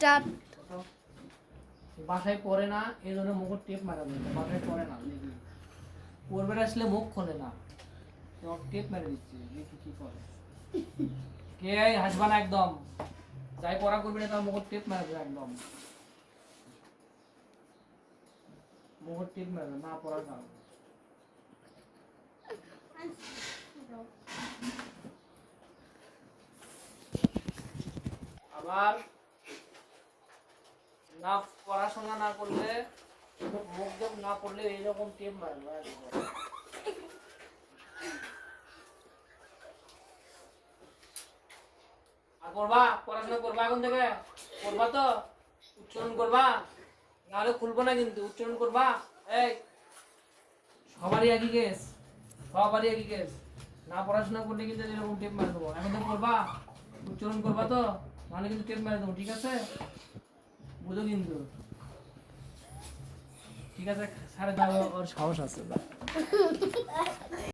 Start. বাসায় পড়ে না এই জন্য মুখের টেপ মারা দিচ্ছে, বাসায় পড়ে না দেখি পড়বে আসলে মুখ খোলে না, টেপ মেরে দিচ্ছে, দেখি কি করে। কে হাসবা না একদম, যাই পড়া করবি না তার মুখের টেপ মারা দেবে একদম, মুখের টেপ মারা না পড়ার কারণে। আবার না পড়াশোনা না করলে, মুখ যোগ না করলে এইরকম টেপ মারবে। আর করবা, পড়াশোনা করবা এখন থেকে, করবা তো, উচ্চারণ করবা, নাহলে খুলবো না কিন্তু, উচ্চারণ করবা। এই সবারই একই কেস, সবারই একই কেস, না পড়াশোনা করলে কিন্তু এরকম টেপ মারে দেবো। এখন তো করবা, উচ্চারণ করবা তো, নাহলে কিন্তু টেপ মারে দেবো, ঠিক আছে? বুঝো কিন্তু, ঠিক আছে? সাড়ে 10 ওর সাহস আছে।